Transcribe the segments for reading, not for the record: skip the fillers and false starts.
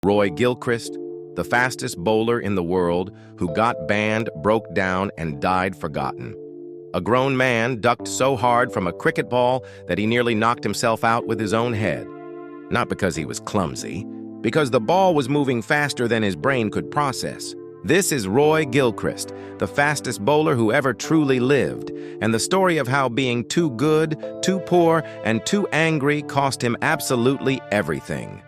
Roy Gilchrist, the fastest bowler in the world who got banned, broke down, and died forgotten. A grown man ducked so hard from a cricket ball that he nearly knocked himself out with his own head. Not because he was clumsy, because the ball was moving faster than his brain could process. This is Roy Gilchrist, the fastest bowler who ever truly lived, and the story of how being too good, too poor, and too angry cost him absolutely everything.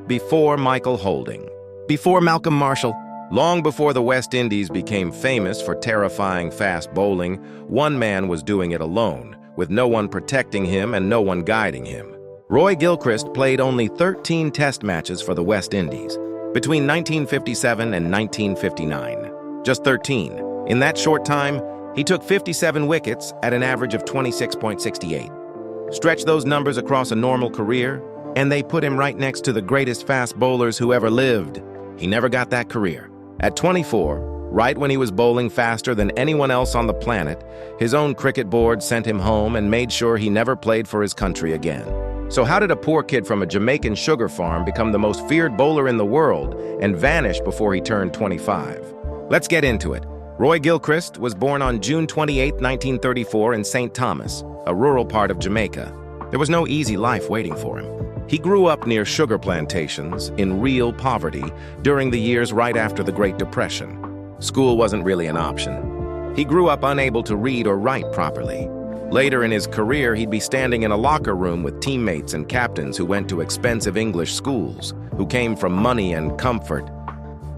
Before Michael Holding, before Malcolm Marshall, long before the West Indies became famous for terrifying fast bowling, one man was doing it alone, with no one protecting him and no one guiding him. Roy Gilchrist played only 13 test matches for the West Indies between 1957 and 1959. Just 13. In that short time, he took 57 wickets at an average of 26.68. Stretch those numbers across a normal career, and they put him right next to the greatest fast bowlers who ever lived. He never got that career. At 24, right when he was bowling faster than anyone else on the planet, his own cricket board sent him home and made sure he never played for his country again. So how did a poor kid from a Jamaican sugar farm become the most feared bowler in the world and vanish before he turned 25? Let's get into it. Roy Gilchrist was born on June 28, 1934 in St. Thomas, a rural part of Jamaica. There was no easy life waiting for him. He grew up near sugar plantations in real poverty during the years right after the Great Depression. School wasn't really an option. He grew up unable to read or write properly. Later in his career, he'd be standing in a locker room with teammates and captains who went to expensive English schools, who came from money and comfort.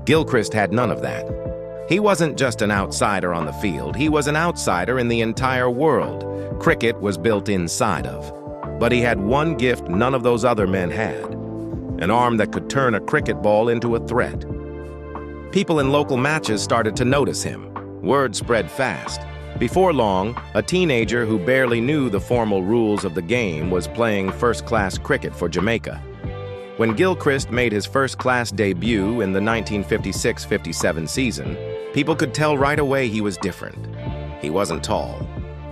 Gilchrist had none of that. He wasn't just an outsider on the field, he was an outsider in the entire world. Cricket was built inside of. But he had one gift none of those other men had: an arm that could turn a cricket ball into a threat. People in local matches started to notice him. Word spread fast. Before long, a teenager who barely knew the formal rules of the game was playing first-class cricket for Jamaica. When Gilchrist made his first-class debut in the 1956-57 season, people could tell right away he was different. He wasn't tall.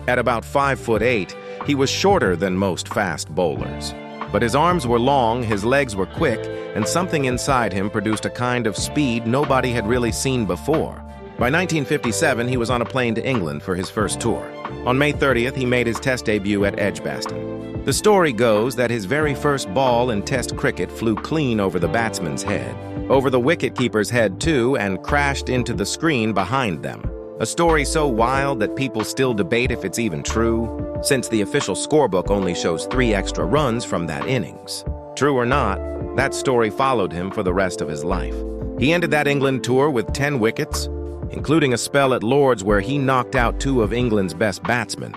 At about 5'8", he was shorter than most fast bowlers. But his arms were long, his legs were quick, and something inside him produced a kind of speed nobody had really seen before. By 1957, he was on a plane to England for his first tour. On May 30th, he made his test debut at Edgbaston. The story goes that his very first ball in test cricket flew clean over the batsman's head, over the wicket-keeper's head too, and crashed into the screen behind them. A story so wild that people still debate if it's even true, since the official scorebook only shows 3 extra runs from that innings. True or not, that story followed him for the rest of his life. He ended that England tour with 10 wickets, including a spell at Lord's where he knocked out 2 of England's best batsmen,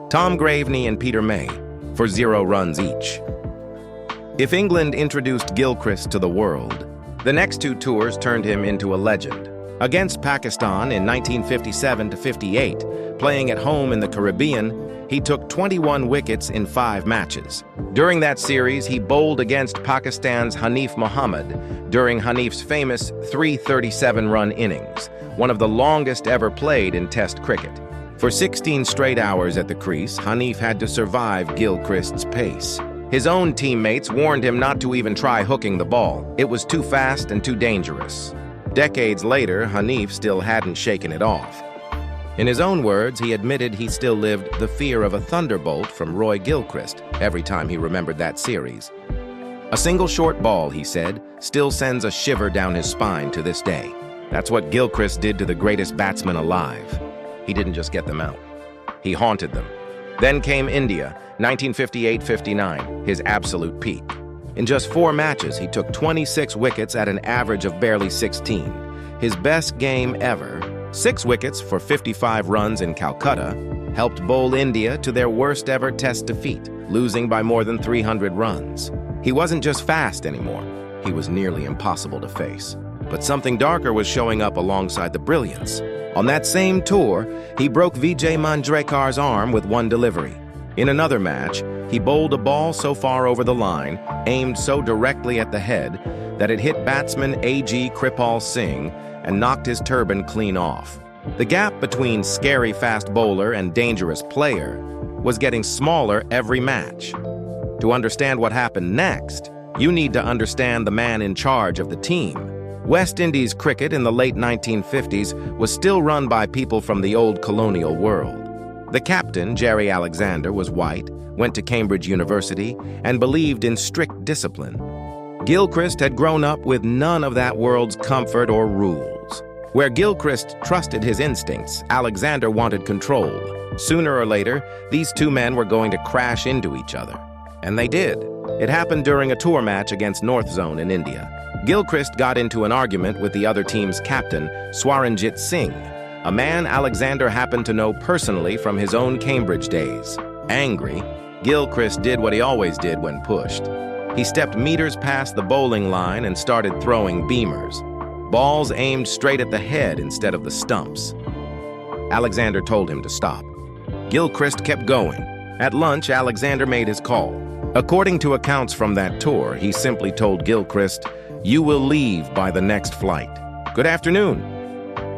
Tom Graveney and Peter May, for 0 runs each. If England introduced Gilchrist to the world, the next 2 tours turned him into a legend. Against Pakistan in 1957-58, playing at home in the Caribbean, he took 21 wickets in 5 matches. During that series, he bowled against Pakistan's Hanif Mohammad during Hanif's famous 337-run innings, one of the longest ever played in Test cricket. For 16 straight hours at the crease, Hanif had to survive Gilchrist's pace. His own teammates warned him not to even try hooking the ball. It was too fast and too dangerous. Decades later, Hanif still hadn't shaken it off. In his own words, he admitted he still lived the fear of a thunderbolt from Roy Gilchrist every time he remembered that series. A single short ball, he said, still sends a shiver down his spine to this day. That's what Gilchrist did to the greatest batsmen alive. He didn't just get them out. He haunted them. Then came India, 1958-59, his absolute peak. In just 4 matches, he took 26 wickets at an average of barely 16. His best game ever, 6 wickets for 55 runs in Calcutta, helped bowl India to their worst ever test defeat, losing by more than 300 runs. He wasn't just fast anymore. He was nearly impossible to face. But something darker was showing up alongside the brilliance. On that same tour, he broke Vijay Manjrekar's arm with 1 delivery. In another match, he bowled a ball so far over the line, aimed so directly at the head, that it hit batsman A.G. Kripal Singh and knocked his turban clean off. The gap between scary fast bowler and dangerous player was getting smaller every match. To understand what happened next, You need to understand the man in charge of the team. West Indies cricket in the late 1950s was still run by people from the old colonial world. The captain, Jerry Alexander, was white, went to Cambridge University, and believed in strict discipline. Gilchrist had grown up with none of that world's comfort or rules. Where Gilchrist trusted his instincts, Alexander wanted control. Sooner or later, these two men were going to crash into each other. And they did. It happened during a tour match against North Zone in India. Gilchrist got into an argument with the other team's captain, Swaranjit Singh, a man Alexander happened to know personally from his own Cambridge days. Angry, Gilchrist did what he always did when pushed. He stepped meters past the bowling line and started throwing beamers. Balls aimed straight at the head instead of the stumps. Alexander told him to stop. Gilchrist kept going. At lunch, Alexander made his call. According to accounts from that tour, he simply told Gilchrist, "You will leave by the next flight. Good afternoon."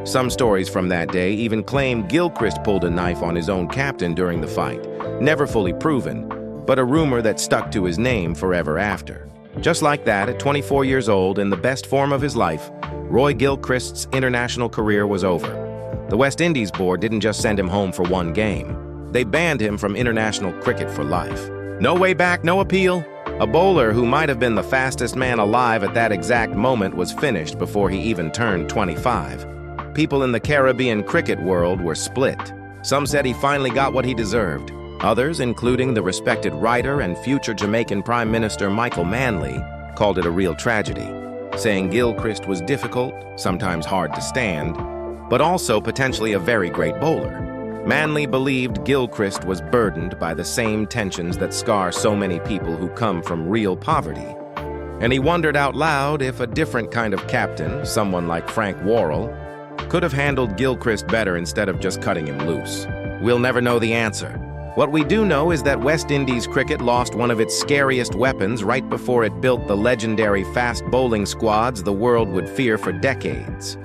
Some stories from that day even claim Gilchrist pulled a knife on his own captain during the fight, never fully proven, but a rumor that stuck to his name forever after. Just like that, at 24 years old, in the best form of his life, Roy Gilchrist's international career was over. The West Indies board didn't just send him home for one game. They banned him from international cricket for life. No way back, no appeal. A bowler who might have been the fastest man alive at that exact moment was finished before he even turned 25. People in the Caribbean cricket world were split. Some said he finally got what he deserved. Others, including the respected writer and future Jamaican Prime Minister Michael Manley, called it a real tragedy, saying Gilchrist was difficult, sometimes hard to stand, but also potentially a very great bowler. Manley believed Gilchrist was burdened by the same tensions that scar so many people who come from real poverty. And he wondered out loud if a different kind of captain, someone like Frank Worrell, could have handled Gilchrist better instead of just cutting him loose. We'll never know the answer. What we do know is that West Indies cricket lost one of its scariest weapons right before it built the legendary fast bowling squads the world would fear for decades.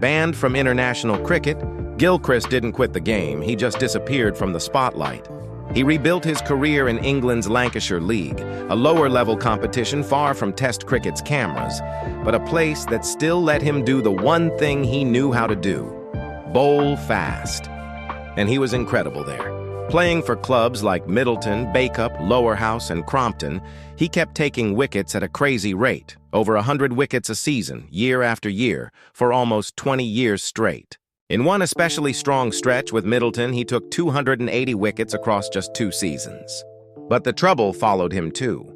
Banned from international cricket, Gilchrist didn't quit the game, he just disappeared from the spotlight. He rebuilt his career in England's Lancashire League, a lower-level competition far from Test cricket's cameras, but a place that still let him do the one thing he knew how to do: bowl fast. And he was incredible there. Playing for clubs like Middleton, Bacup, Lower House, and Crompton, he kept taking wickets at a crazy rate, over 100 wickets a season, year after year, for almost 20 years straight. In one especially strong stretch with Middleton, he took 280 wickets across just 2 seasons. But the trouble followed him too.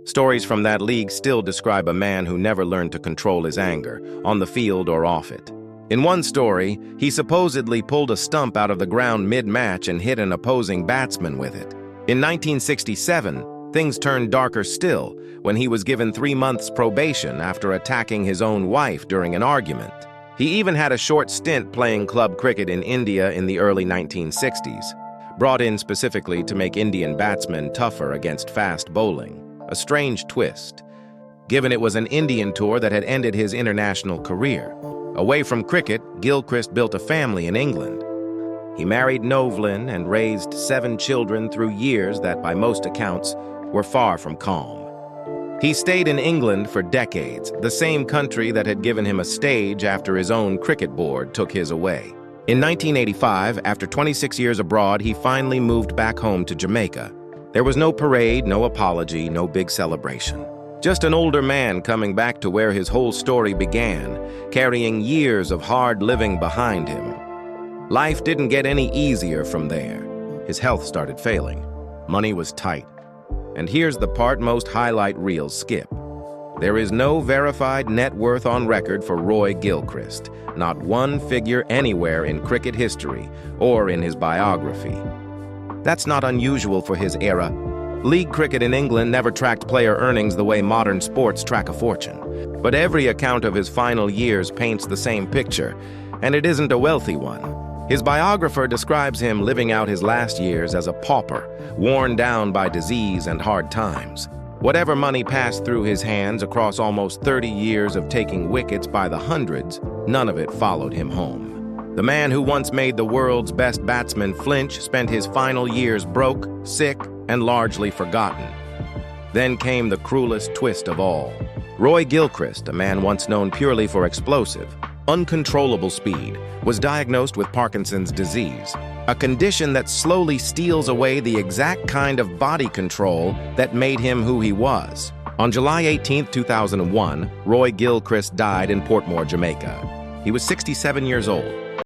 Stories from that league still describe a man who never learned to control his anger, on the field or off it. In one story, he supposedly pulled a stump out of the ground mid-match and hit an opposing batsman with it. In 1967, things turned darker still when he was given 3 months probation after attacking his own wife during an argument. He even had a short stint playing club cricket in India in the early 1960s, brought in specifically to make Indian batsmen tougher against fast bowling. A strange twist, given it was an Indian tour that had ended his international career. Away from cricket, Gilchrist built a family in England. He married Novlin and raised 7 children through years that, by most accounts, were far from calm. He stayed in England for decades, the same country that had given him a stage after his own cricket board took his away. In 1985, after 26 years abroad, he finally moved back home to Jamaica. There was no parade, no apology, no big celebration. Just an older man coming back to where his whole story began, carrying years of hard living behind him. Life didn't get any easier from there. His health started failing. Money was tight. And here's the part most highlight reels skip. There is no verified net worth on record for Roy Gilchrist, not one figure anywhere in cricket history or in his biography. That's not unusual for his era. League cricket in England never tracked player earnings the way modern sports track a fortune. But every account of his final years paints the same picture, and it isn't a wealthy one. His biographer describes him living out his last years as a pauper, worn down by disease and hard times. Whatever money passed through his hands across almost 30 years of taking wickets by the hundreds, none of it followed him home. The man who once made the world's best batsman flinch spent his final years broke, sick, and largely forgotten. Then came the cruelest twist of all. Roy Gilchrist, a man once known purely for explosive, uncontrollable speed, was diagnosed with Parkinson's disease, a condition that slowly steals away the exact kind of body control that made him who he was. On July 18, 2001, Roy Gilchrist died in Portmore, Jamaica. He was 67 years old.